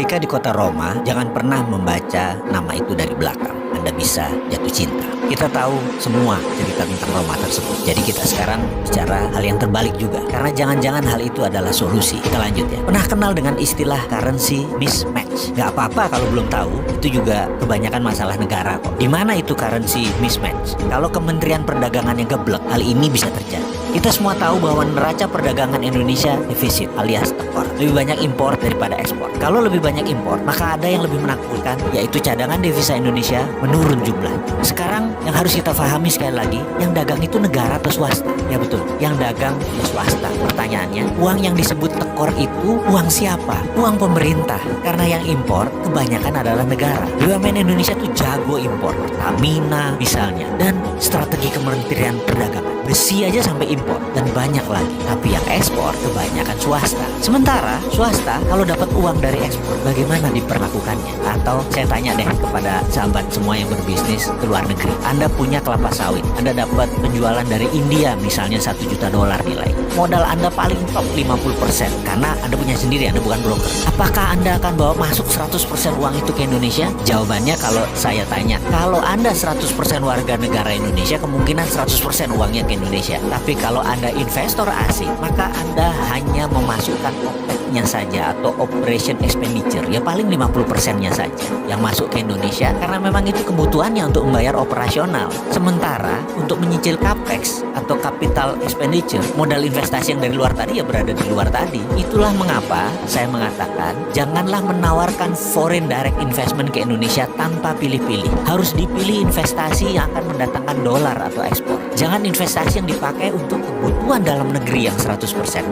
Ketika di kota Roma, jangan pernah membaca nama itu dari belakang. Anda bisa jatuh cinta. Kita tahu semua cerita tentang Roma tersebut. Jadi kita sekarang bicara hal yang terbalik juga. Karena jangan-jangan hal itu adalah solusi. Kita lanjut ya. Pernah kenal dengan istilah currency mismatch? Gak apa-apa kalau belum tahu. Itu juga kebanyakan masalah negara kok. Di mana itu currency mismatch? Kalau Kementerian Perdagangan yang geblek, hal ini bisa terjadi. Kita semua tahu bahwa neraca perdagangan Indonesia defisit alias tekor. Lebih banyak impor daripada ekspor. Kalau lebih banyak impor, maka ada yang lebih menakutkan, yaitu cadangan devisa Indonesia menurun jumlah. Sekarang yang harus kita pahami sekali lagi, yang dagang itu negara atau swasta? Ya betul, yang dagang ya swasta. Pertanyaannya, uang yang disebut tekor itu uang siapa? Uang pemerintah. Karena yang impor kebanyakan adalah negara. BUMN Indonesia tuh jago impor. Pertamina misalnya. Dan strategi Kementerian Perdagangan. Besi aja sampai impor dan banyak lagi. Tapi yang ekspor kebanyakan swasta. Sementara swasta kalau dapat uang dari ekspor, bagaimana diperlakukannya? Atau saya tanya deh kepada sahabat semua yang berbisnis ke luar negeri. Anda punya kelapa sawit, Anda dapat penjualan dari India misalnya $1 juta nilai. Modal Anda paling top 50% karena Anda punya sendiri, Anda bukan broker. Apakah Anda akan bawa masuk 100% uang itu ke Indonesia? Jawabannya kalau saya tanya, kalau Anda 100% warga negara Indonesia, kemungkinan 100% uangnya ke Indonesia. Tapi kalau Anda investor asing, maka Anda hanya memasukkan OPEX-nya saja atau operation expenditure, ya paling 50%-nya saja yang masuk ke Indonesia karena memang itu kebutuhannya untuk membayar operasional. Sementara untuk menyicil capex atau capital expenditure, modal investasi yang dari luar tadi ya berada di luar tadi. Itulah mengapa saya mengatakan janganlah menawarkan foreign direct investment ke Indonesia tanpa pilih-pilih. Harus dipilih investasi yang akan mendatangkan dolar atau ekspor. Jangan investasi yang dipakai untuk kebutuhan dalam negeri yang 100%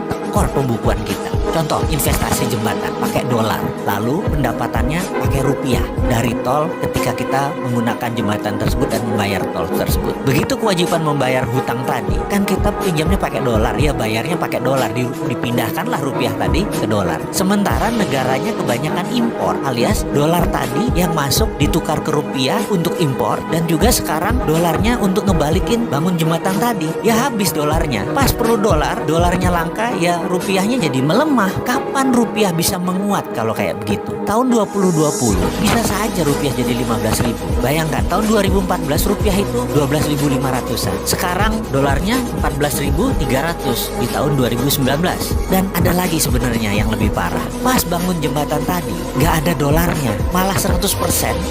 tekor pembukuan kita. Contoh investasi jembatan pakai dolar, lalu pendapatannya pakai rupiah dari tol ketika kita menggunakan jembatan tersebut dan membayar tol tersebut. Begitu kewajiban membayar hutang tadi, kan kita pinjamnya pakai dolar, ya bayarnya pakai dolar, dipindahkanlah rupiah tadi ke dolar. Sementara negaranya kebanyakan impor, alias dolar tadi yang masuk ditukar ke rupiah untuk impor dan juga sekarang dolarnya untuk ngebalikin bangun jembatan tadi. Ya habis dolarnya. Pas perlu dolar, dolarnya langka, ya rupiahnya jadi melemah. Kapan rupiah bisa menguat kalau kayak begitu? Tahun 2020 bisa saja rupiah jadi 15.000. Bayangkan tahun 2014 rupiah itu 12.500-an. Sekarang dolarnya 14.300 di tahun 2019. Dan ada lagi sebenarnya yang lebih parah. Pas bangun jembatan tadi nggak ada dolarnya, malah 100%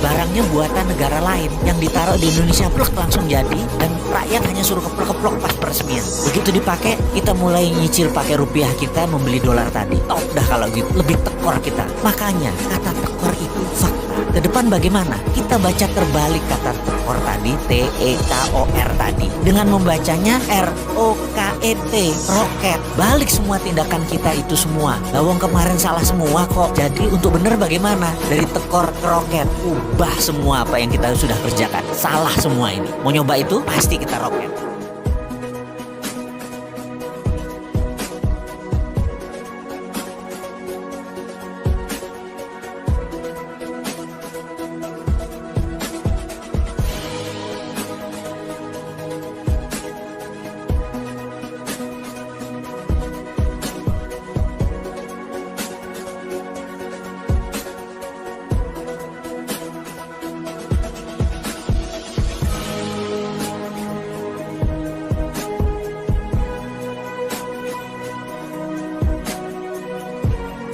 barangnya buatan negara lain yang ditaruh di Indonesia plek langsung jadi dan rakyat hanya suruh keplok-keplok pas peresmian. Begitu dipakai, kita mulai nyicil pakai rupiah kita membeli dolar tadi. Top dah kalau gitu, lebih tekor kita. Makanya kata tekor itu fakta. Ke depan bagaimana? Kita baca terbalik kata tekor tadi, T-E-K-O-R tadi, dengan membacanya R-O-K-E-T, roket. Balik semua tindakan kita itu semua. Lawang kemarin salah semua kok. Jadi untuk benar bagaimana? Dari tekor ke roket, ubah semua apa yang kita sudah kerjakan. Salah semua ini. Mau nyoba itu? Pasti kita roket.